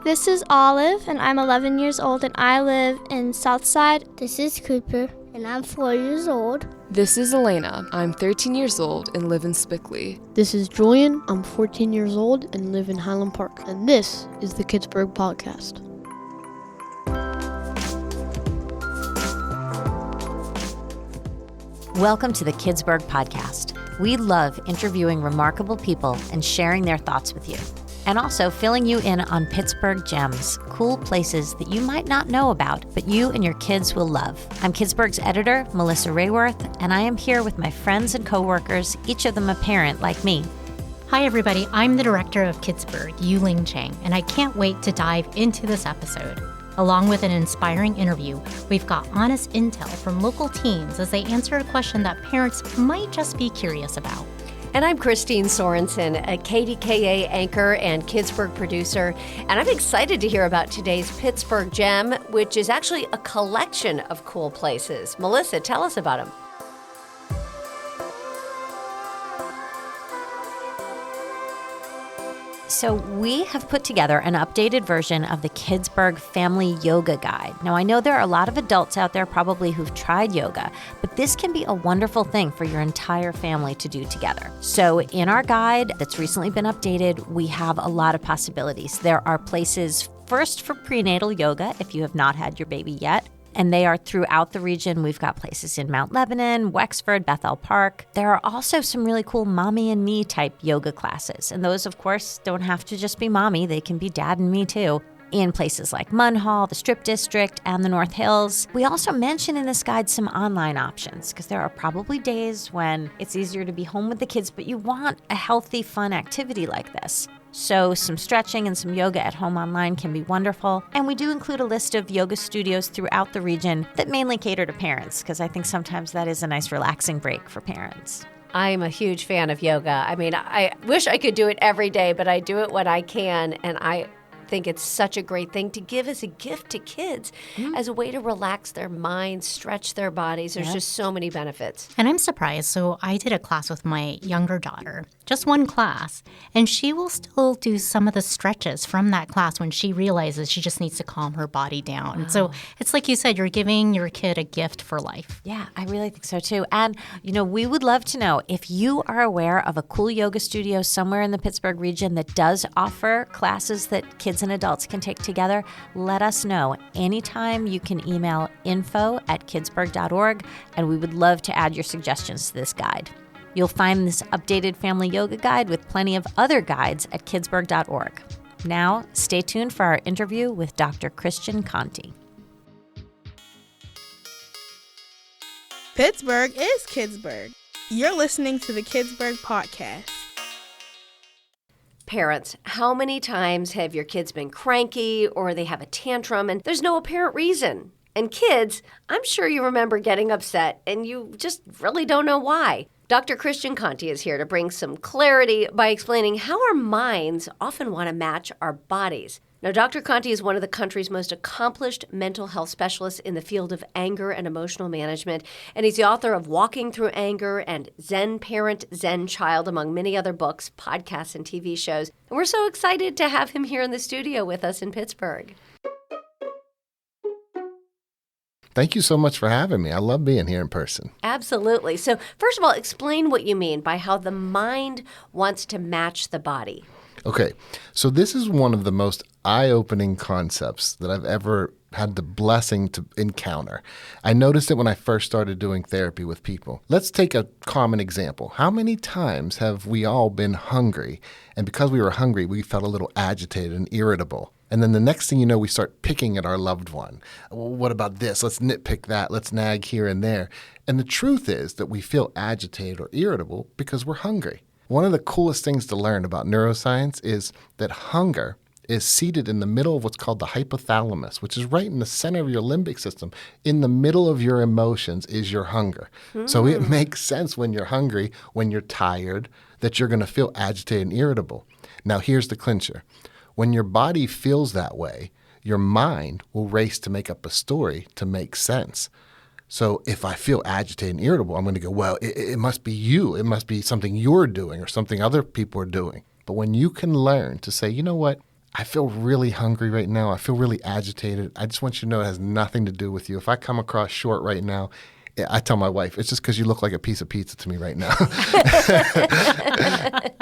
This is Olive, and I'm 11 years old, and I live in Southside. This is Cooper, and I'm 4 years old. This is Elena. I'm 13 years old and live in Spickley. This is Julian. I'm 14 years old and live in Highland Park. And this is the Kidsburgh Podcast. Welcome to the Kidsburgh Podcast. We love interviewing remarkable people and sharing their thoughts with you. And also filling you in on Pittsburgh gems, cool places that you might not know about, but you and your kids will love. I'm Kidsburgh's editor, Melissa Rayworth, and I am here with my friends and coworkers, each of them a parent like me. Hi everybody, I'm the director of Kidsburgh, Yuling Chang, and I can't wait to dive into this episode. Along with an inspiring interview, we've got honest intel from local teens as they answer a question that parents might just be curious about. And I'm Christine Sorensen, a KDKA anchor and Kidsburgh producer, and I'm excited to hear about today's Pittsburgh Gem, which is actually a collection of cool places. Melissa, tell us about them. So we have put together an updated version of the Kidsburgh Family Yoga Guide. Now, I know there are a lot of adults out there probably who've tried yoga, but this can be a wonderful thing for your entire family to do together. So in our guide that's recently been updated, we have a lot of possibilities. There are places first for prenatal yoga if you have not had your baby yet. And they are throughout the region. We've got places in Mount Lebanon, Wexford, Bethel Park. There are also some really cool mommy and me type yoga classes. And those, of course, don't have to just be mommy. They can be dad and me too. In places like Munhall, the Strip District, and the North Hills. We also mention in this guide some online options because there are probably days when it's easier to be home with the kids, but you want a healthy, fun activity like this. So some stretching and some yoga at home online can be wonderful. And we do include a list of yoga studios throughout the region that mainly cater to parents because I think sometimes that is a nice relaxing break for parents. I'm a huge fan of yoga. I mean, I wish I could do it every day, but I do it when I can, and I think it's such a great thing to give as a gift to kids as a way to relax their minds, stretch their bodies. There's just so many benefits. And I'm surprised. So I did a class with my younger daughter, just one class, and she will still do some of the stretches from that class when she realizes she just needs to calm her body down. Wow. So it's like you said, you're giving your kid a gift for life. Yeah, I really think so too. And, we would love to know if you are aware of a cool yoga studio somewhere in the Pittsburgh region that does offer classes that kids and adults can take together. Let us know. Anytime you can email info@kidsburgh.org, and we would love to add your suggestions to this guide. You'll find this updated family yoga guide with plenty of other guides at kidsburgh.org. Now, stay tuned for our interview with Dr. Christian Conte. Pittsburgh is Kidsburgh. You're listening to the Kidsburgh Podcast. Parents, how many times have your kids been cranky or they have a tantrum and there's no apparent reason? And kids, I'm sure you remember getting upset and you just really don't know why. Dr. Christian Conte is here to bring some clarity by explaining how our minds often want to match our bodies. Now, Dr. Conte is one of the country's most accomplished mental health specialists in the field of anger and emotional management, and he's the author of Walking Through Anger and Zen Parent, Zen Child, among many other books, podcasts, and TV shows. And we're so excited to have him here in the studio with us in Pittsburgh. Thank you so much for having me. I love being here in person. Absolutely. So, first of all, explain what you mean by how the mind wants to match the body. Okay, so this is one of the most eye-opening concepts that I've ever had the blessing to encounter. I noticed it when I first started doing therapy with people. Let's take a common example. How many times have we all been hungry? And because we were hungry, we felt a little agitated and irritable. And then the next thing you know, we start picking at our loved one. Well, what about this? Let's nitpick that. Let's nag here and there. And the truth is that we feel agitated or irritable because we're hungry. One of the coolest things to learn about neuroscience is that hunger is seated in the middle of what's called the hypothalamus, which is right in the center of your limbic system. In the middle of your emotions is your hunger. So it makes sense when you're hungry, when you're tired, that you're going to feel agitated and irritable. Now, here's the clincher. When your body feels that way, your mind will race to make up a story to make sense. So if I feel agitated and irritable, I'm going to go, well, it must be you. It must be something you're doing or something other people are doing. But when you can learn to say, you know what, I feel really hungry right now. I feel really agitated. I just want you to know it has nothing to do with you. If I come across short right now, I tell my wife, it's just because you look like a piece of pizza to me right now.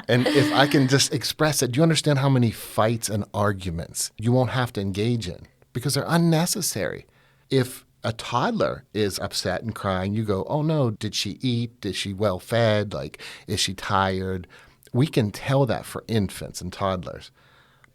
And if I can just express it, do you understand how many fights and arguments you won't have to engage in because they're unnecessary? If a toddler is upset and crying, you go, oh no, did she eat? Is she well fed? Like, is she tired? We can tell that for infants and toddlers.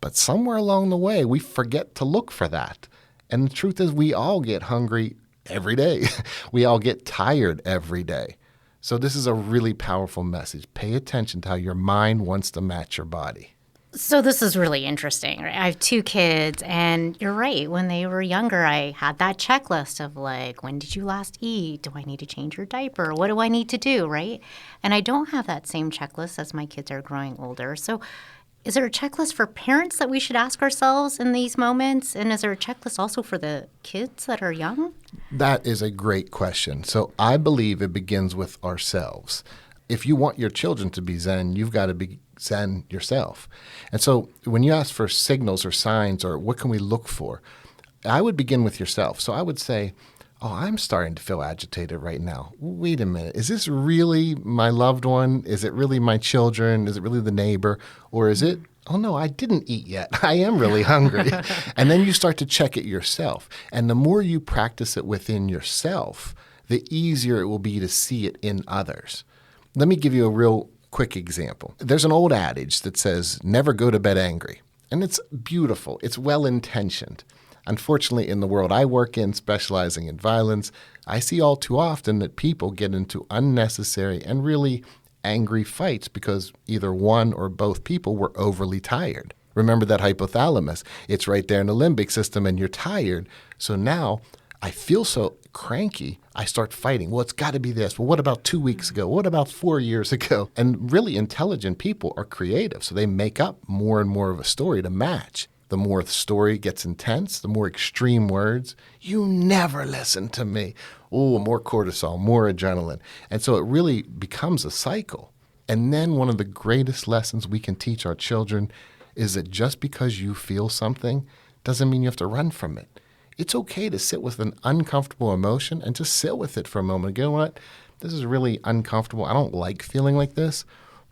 But somewhere along the way, we forget to look for that. And the truth is we all get hungry every day. We all get tired every day. So this is a really powerful message. Pay attention to how your mind wants to match your body. So this is really interesting. Right? I have 2 kids, and you're right. When they were younger, I had that checklist of like, when did you last eat? Do I need to change your diaper? What do I need to do, right? And I don't have that same checklist as my kids are growing older. So is there a checklist for parents that we should ask ourselves in these moments? And is there a checklist also for the kids that are young? That is a great question. So I believe it begins with ourselves. If you want your children to be Zen, you've got to be Zen yourself. And so when you ask for signals or signs or what can we look for, I would begin with yourself. So I would say, oh, I'm starting to feel agitated right now. Wait a minute. Is this really my loved one? Is it really my children? Is it really the neighbor? Or is it, oh no, I didn't eat yet. I am really hungry. And then you start to check it yourself. And the more you practice it within yourself, the easier it will be to see it in others. Let me give you a real quick example. There's an old adage that says, never go to bed angry. And it's beautiful. It's well-intentioned. Unfortunately, in the world I work in, specializing in violence, I see all too often that people get into unnecessary and really angry fights because either one or both people were overly tired. Remember that hypothalamus. It's right there in the limbic system, and you're tired. So now I feel so cranky, I start fighting. Well, it's got to be this. Well, what about 2 weeks ago? What about 4 years ago? And really intelligent people are creative, so they make up more and more of a story to match. The more the story gets intense, the more extreme words. You never listen to me. Oh, more cortisol, more adrenaline. And so it really becomes a cycle. And then one of the greatest lessons we can teach our children is that just because you feel something doesn't mean you have to run from it. It's okay to sit with an uncomfortable emotion and just sit with it for a moment. You know what? This is really uncomfortable. I don't like feeling like this,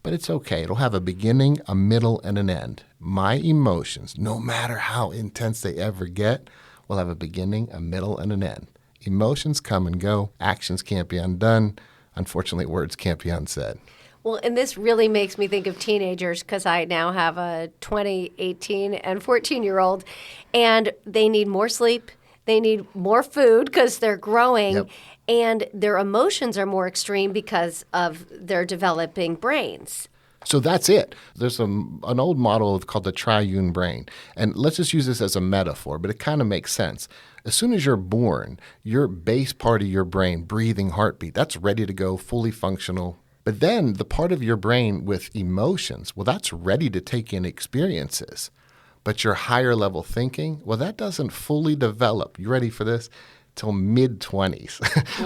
but it's okay. It'll have a beginning, a middle, and an end. My emotions, no matter how intense they ever get, will have a beginning, a middle, and an end. Emotions come and go. Actions can't be undone. Unfortunately, words can't be unsaid. Well, and this really makes me think of teenagers because I now have a 20, 18, and 14-year-old, and they need more sleep. They need more food because they're growing, Yep. and their emotions are more extreme because of their developing brains. So that's it. There's an old model called the triune brain. And let's just use this as a metaphor, but it kind of makes sense. As soon as you're born, your base part of your brain, breathing, heartbeat, that's ready to go, fully functional. But then the part of your brain with emotions, well, that's ready to take in experiences. But your higher level thinking, well, that doesn't fully develop. You ready for this? Till mid-20s,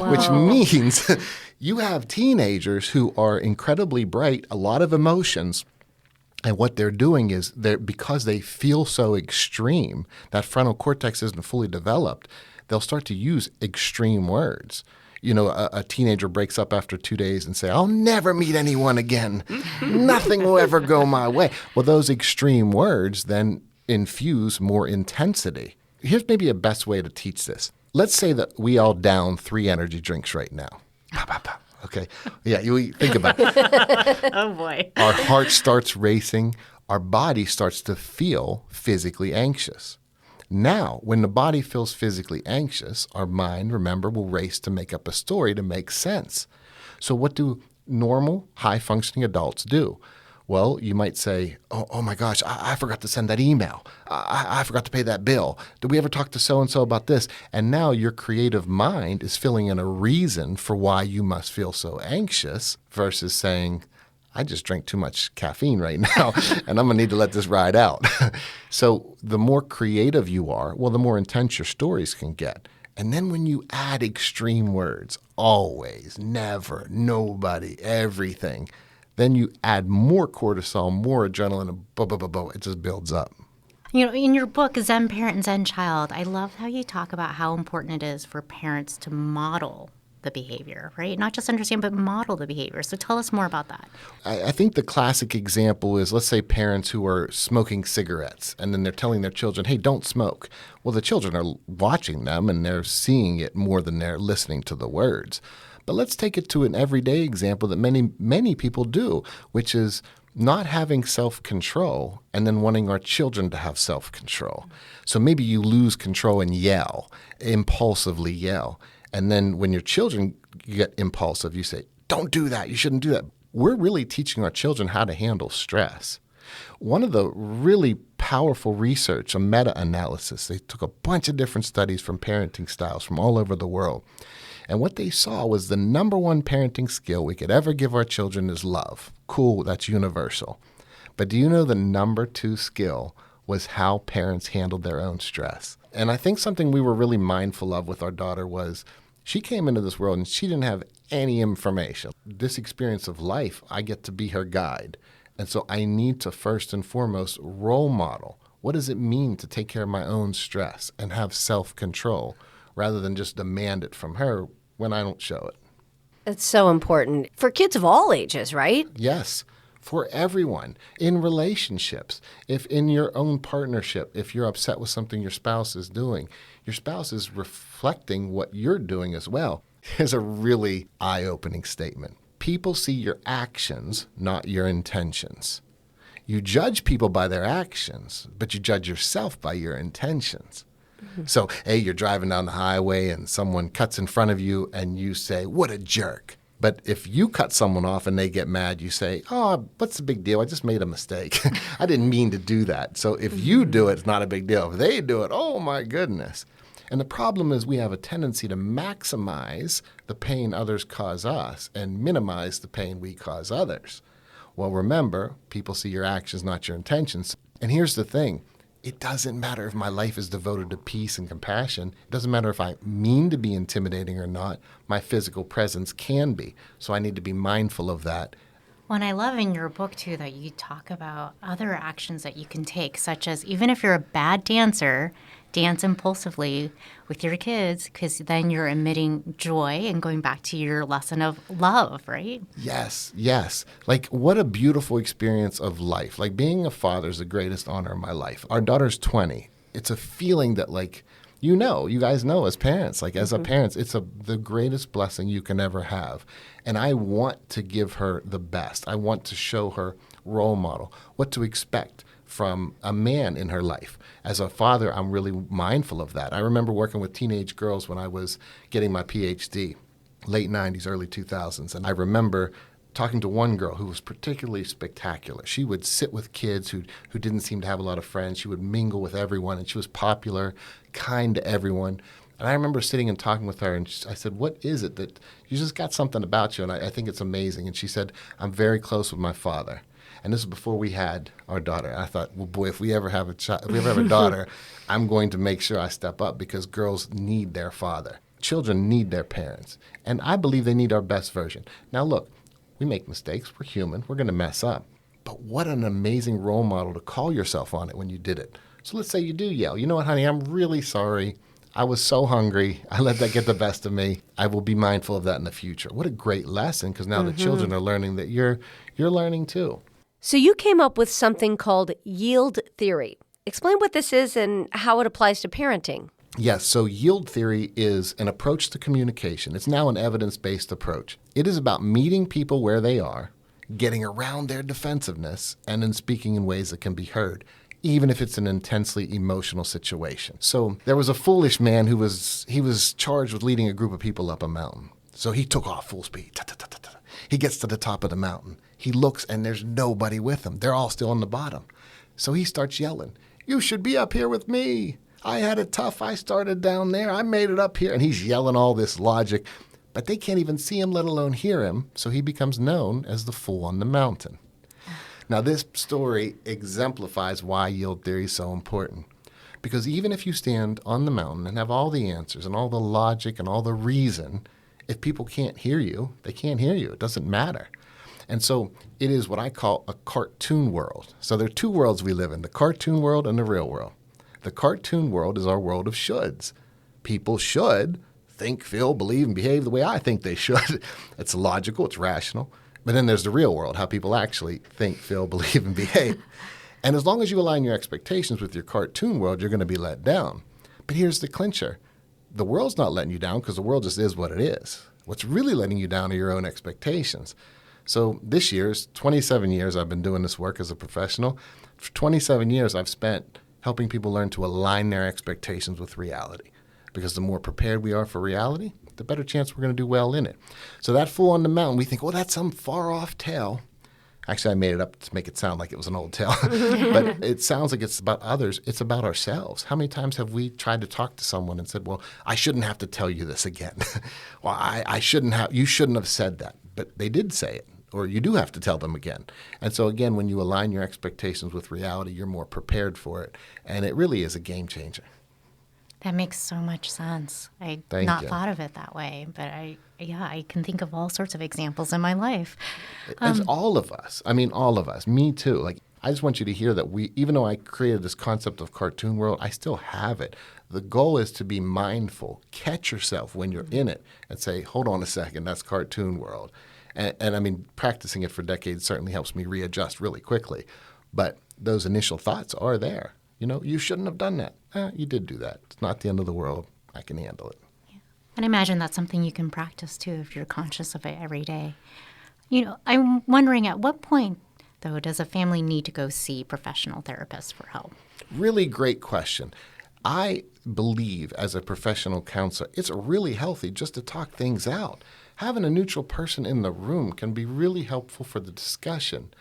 which means you have teenagers who are incredibly bright, a lot of emotions, and what they're doing is because they feel so extreme, that frontal cortex isn't fully developed, they'll start to use extreme words. You know, a teenager breaks up after 2 days and say, I'll never meet anyone again. Nothing will ever go my way. Well, those extreme words then infuse more intensity. Here's maybe a best way to teach this. Let's say that we all down 3 energy drinks right now. Okay. Yeah, you think about it. Oh, boy. Our heart starts racing. Our body starts to feel physically anxious. Now, when the body feels physically anxious, our mind, remember, will race to make up a story to make sense. So what do normal, high-functioning adults do? Well, you might say, oh my gosh, I forgot to send that email. I forgot to pay that bill. Did we ever talk to so-and-so about this? And now your creative mind is filling in a reason for why you must feel so anxious versus saying, I just drank too much caffeine right now, and I'm going to need to let this ride out. So the more creative you are, well, the more intense your stories can get. And then when you add extreme words, always, never, nobody, everything, then you add more cortisol, more adrenaline, and it just builds up. You know, in your book, Zen Parent and Zen Child, I love how you talk about how important it is for parents to model the behavior, right? Not just understand, but model the behavior. So tell us more about that. I think the classic example is, let's say, parents who are smoking cigarettes, and then they're telling their children, hey, don't smoke. Well, the children are watching them, and they're seeing it more than they're listening to the words. But let's take it to an everyday example that many people do, which is not having self-control and then wanting our children to have self-control. So maybe you lose control and yell, impulsively yell. And then when your children get impulsive, you say, don't do that. You shouldn't do that. We're really teaching our children how to handle stress. One of the really powerful research, a meta-analysis, they took a bunch of different studies from parenting styles from all over the world. And what they saw was the number one parenting skill we could ever give our children is love. Cool, that's universal. But do you know the number 2 skill was how parents handled their own stress? And I think something we were really mindful of with our daughter was she came into this world and she didn't have any information. This experience of life, I get to be her guide. And so I need to first and foremost role model. What does it mean to take care of my own stress and have self-control rather than just demand it from her when I don't show it? It's so important for kids of all ages, right? Yes. For everyone, in relationships, if in your own partnership, if you're upset with something your spouse is doing, your spouse is reflecting what you're doing as well. Here's a really eye-opening statement. People see your actions, not your intentions. You judge people by their actions, but you judge yourself by your intentions. Mm-hmm. So, hey, you're driving down the highway and someone cuts in front of you and you say, what a jerk. But if you cut someone off and they get mad, you say, oh, what's the big deal? I just made a mistake. I didn't mean to do that. So if you do it, it's not a big deal. If they do it, oh, my goodness. And the problem is we have a tendency to maximize the pain others cause us and minimize the pain we cause others. Well, remember, people see your actions, not your intentions. And here's the thing. It doesn't matter if my life is devoted to peace and compassion. It doesn't matter if I mean to be intimidating or not. My physical presence can be. So I need to be mindful of that. Well, and I love in your book, too, that you talk about other actions that you can take, such as even if you're a bad dancer, dance impulsively with your kids, because then you're emitting joy and going back to your lesson of love, right? Yes, yes. Like, what a beautiful experience of life. Like, being a father is the greatest honor of my life. Our daughter's 20. It's a feeling that, like, you guys know as parents, like as a parent, it's the greatest blessing you can ever have. And I want to give her the best. I want to show her role model, what to expect from a man in her life. As a father, I'm really mindful of that. I remember working with teenage girls when I was getting my PhD, late 90s, early 2000s. And I remember talking to one girl who was particularly spectacular. She would sit with kids who didn't seem to have a lot of friends. She would mingle with everyone, and she was popular, kind to everyone. And I remember sitting and talking with her, and I said, what is it that you just got something about you? And I think it's amazing. And she said, I'm very close with my father. And this is before we had our daughter. I thought, well, boy, if we ever have a daughter, I'm going to make sure I step up because girls need their father. Children need their parents. And I believe they need our best version. Now, look, we make mistakes. We're human. We're going to mess up. But what an amazing role model to call yourself on it when you did it. So let's say you do yell. You know what, honey, I'm really sorry. I was so hungry. I let that get the best of me. I will be mindful of that in the future. What a great lesson, because now the children are learning that you're learning too. So you came up with something called yield theory. Explain what this is and how it applies to parenting. Yes, so yield theory is an approach to communication. It's now an evidence-based approach. It is about meeting people where they are, getting around their defensiveness, and then speaking in ways that can be heard, even if it's an intensely emotional situation. So there was a foolish man he was charged with leading a group of people up a mountain. So he took off full speed. He gets to the top of the mountain. He looks, and there's nobody with him. They're all still on the bottom. So he starts yelling, "You should be up here with me. I had it tough. I started down there. I made it up here." And he's yelling all this logic, but they can't even see him, let alone hear him. So he becomes known as the fool on the mountain. Now, this story exemplifies why yield theory is so important. Because even if you stand on the mountain and have all the answers and all the logic and all the reason, if people can't hear you, they can't hear you. It doesn't matter. And so it is what I call a cartoon world. So there are two worlds we live in, the cartoon world and the real world. The cartoon world is our world of shoulds. People should think, feel, believe, and behave the way I think they should. It's logical, it's rational. But then there's the real world, how people actually think, feel, believe, and behave. And as long as you align your expectations with your cartoon world, you're going to be let down. But here's the clincher. The world's not letting you down because the world just is what it is. What's really letting you down are your own expectations. So this year's 27 years I've been doing this work as a professional. For 27 years I've spent helping people learn to align their expectations with reality. Because the more prepared we are for reality, the better chance we're going to do well in it. So that fool on the mountain, we think, well, that's some far-off tale. Actually, I made it up to make it sound like it was an old tale. But it sounds like it's about others. It's about ourselves. How many times have we tried to talk to someone and said, well, I shouldn't have to tell you this again. Well, you shouldn't have said that. But they did say it. Or you do have to tell them again. And so, again, when you align your expectations with reality, you're more prepared for it. And it really is a game changer. That makes so much sense. I not thought of it that way, but I can think of all sorts of examples in my life. It's all of us. I mean, all of us. Me too. Like, I just want you to hear that even though I created this concept of cartoon world, I still have it. The goal is to be mindful. Catch yourself when you're in it and say, hold on a second, that's cartoon world. And I mean, practicing it for decades certainly helps me readjust really quickly. But those initial thoughts are there. You know, you shouldn't have done that. You did do that. It's not the end of the world. I can handle it. Yeah. And I imagine that's something you can practice, too, if you're conscious of it every day. You know, I'm wondering at what point, though, does a family need to go see professional therapists for help? Really great question. I believe as a professional counselor, it's really healthy just to talk things out. Having a neutral person in the room can be really helpful for the discussion.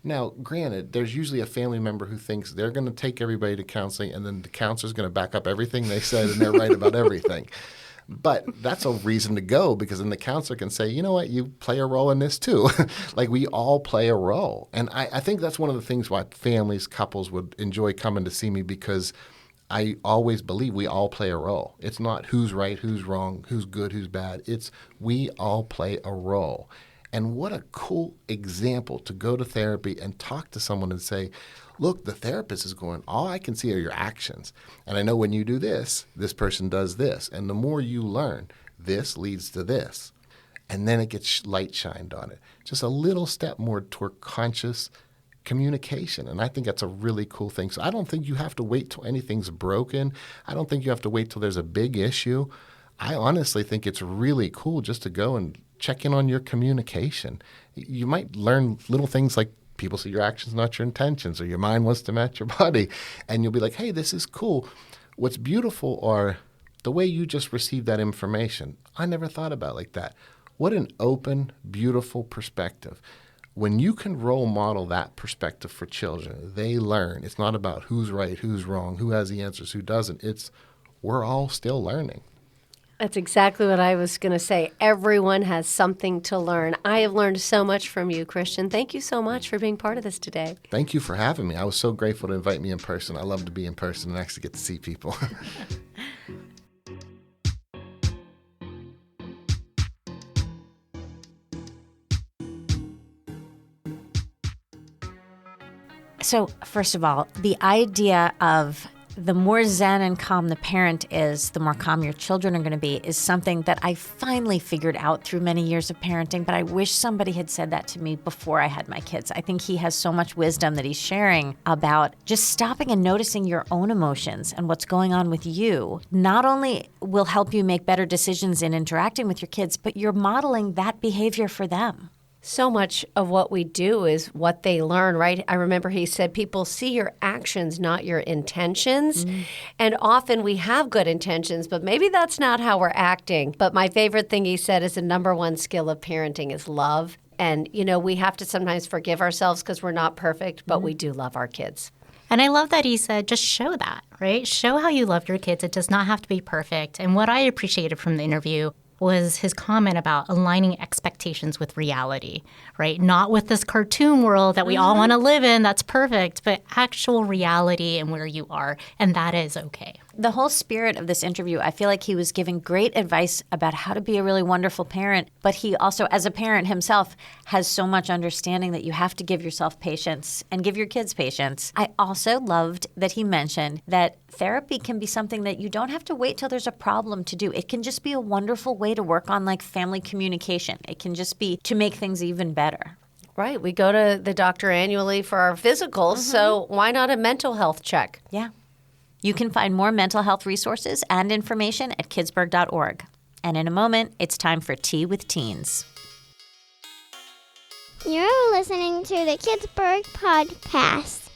Now, granted, there's usually a family member who thinks they're going to take everybody to counseling and then the counselor's going to back up everything they said and they're right about everything. But that's a reason to go because then the counselor can say, you know what, you play a role in this too. Like we all play a role. And I think that's one of the things why families, couples would enjoy coming to see me because I always believe we all play a role. It's not who's right, who's wrong, who's good, who's bad. It's we all play a role. And what a cool example to go to therapy and talk to someone and say, look, the therapist is going, all I can see are your actions. And I know when you do this, this person does this. And the more you learn, this leads to this. And then it gets light shined on it. Just a little step more toward conscious communication. And I think that's a really cool thing. So I don't think you have to wait till anything's broken. I don't think you have to wait till there's a big issue. I honestly think it's really cool just to go and check in on your communication. You might learn little things like people see your actions, not your intentions, or your mind wants to match your body. And you'll be like, hey, this is cool. What's beautiful are the way you just received that information. I never thought about it like that. What an open, beautiful perspective. When you can role model that perspective for children, they learn. It's not about who's right, who's wrong, who has the answers, who doesn't. It's we're all still learning. That's exactly what I was going to say. Everyone has something to learn. I have learned so much from you, Christian. Thank you so much for being part of this today. Thank you for having me. I was so grateful to invite me in person. I love to be in person and actually get to see people. So, first of all, the idea of the more zen and calm the parent is, the more calm your children are going to be is something that I finally figured out through many years of parenting, but I wish somebody had said that to me before I had my kids. I think he has so much wisdom that he's sharing about just stopping and noticing your own emotions and what's going on with you. Not only will help you make better decisions in interacting with your kids, but you're modeling that behavior for them. So much of what we do is what they learn, right? I remember he said people see your actions, not your intentions. And often we have good intentions, but maybe that's not how we're acting. But my favorite thing he said is the number one skill of parenting is love. And, you know, we have to sometimes forgive ourselves because we're not perfect, but we do love our kids. And I love that he said, just show that, right? Show how you love your kids. It does not have to be perfect. And what I appreciated from the interview was his comment about aligning expectations with reality, right? Not with this cartoon world that we all want to live in that's perfect, but actual reality and where you are, and that is okay. the whole spirit of this interview, I feel like he was giving great advice about how to be a really wonderful parent, but he also, as a parent himself, has so much understanding that you have to give yourself patience and give your kids patience. I also loved that he mentioned that therapy can be something that you don't have to wait till there's a problem to do. It can just be a wonderful way to work on like family communication. It can just be to make things even better. Right. We go to the doctor annually for our physicals, so why not a mental health check? Yeah. You can find more mental health resources and information at kidsburgh.org. And in a moment, it's time for Tea with Teens. You're listening to the Kidsburgh Podcast.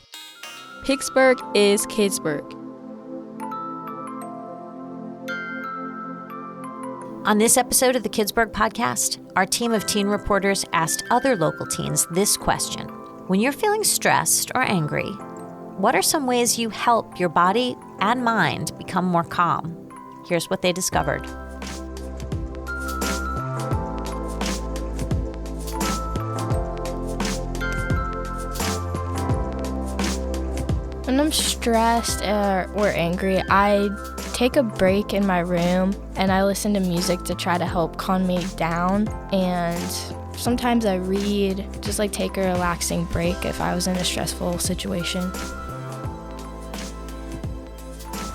Pittsburgh is Kidsburgh. On this episode of the Kidsburgh Podcast, our team of teen reporters asked other local teens this question. When you're feeling stressed or angry, what are some ways you help your body and mind become more calm? Here's what they discovered. When I'm stressed or angry, I take a break in my room and I listen to music to try to help calm me down. And sometimes I read, just like take a relaxing break if I was in a stressful situation.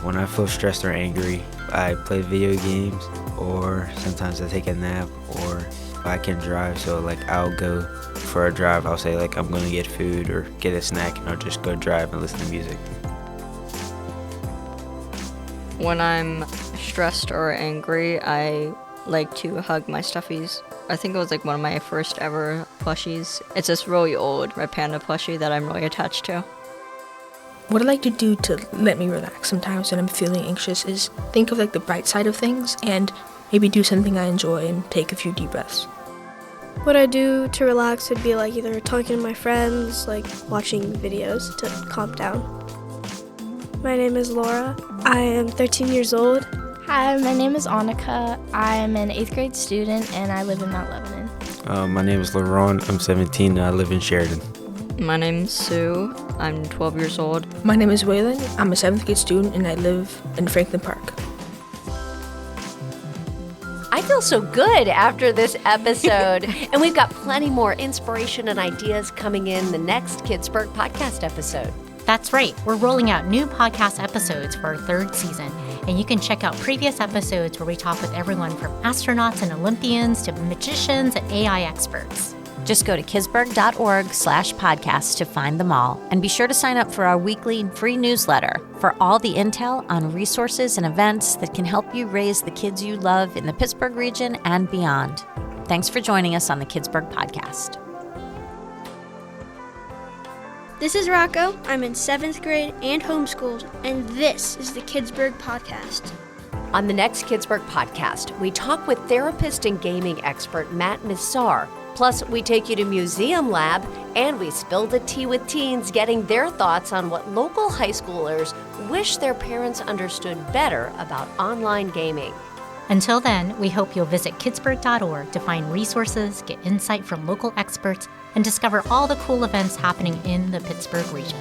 When I feel stressed or angry, I play video games, or sometimes I take a nap, or I can drive, so like I'll go for a drive. I'll say like I'm going to get food or get a snack, and I'll just go drive and listen to music. When I'm stressed or angry, I like to hug my stuffies. I think it was like one of my first ever plushies. It's this really old Red Panda plushie that I'm really attached to. What I like to do to let me relax sometimes when I'm feeling anxious is think of like the bright side of things and maybe do something I enjoy and take a few deep breaths. What I do to relax would be like either talking to my friends, like watching videos to calm down. My name is Laura. I am 13 years old. Hi, my name is Annika. I am an 8th grade student and I live in Mount Lebanon. My name is LaRon. I'm 17 and I live in Sheridan. My name's Sue. I'm 12 years old. My name is Waylon. I'm a 7th grade student and I live in Franklin Park. I feel so good after this episode. And we've got plenty more inspiration and ideas coming in the next Kidsburgh Podcast episode. That's right. We're rolling out new podcast episodes for our 3rd season. And you can check out previous episodes where we talk with everyone from astronauts and Olympians to magicians and AI experts. Just go to kidsburgh.org/podcast to find them all. And be sure to sign up for our weekly free newsletter for all the intel on resources and events that can help you raise the kids you love in the Pittsburgh region and beyond. Thanks for joining us on the Kidsburgh Podcast. This is Rocco. I'm in 7th grade and homeschooled, and this is the Kidsburgh Podcast. On the next Kidsburgh Podcast, we talk with therapist and gaming expert Matt Missar. Plus, we take you to Museum Lab, and we spill the tea with teens getting their thoughts on what local high schoolers wish their parents understood better about online gaming. Until then, we hope you'll visit kidsburgh.org to find resources, get insight from local experts, and discover all the cool events happening in the Pittsburgh region.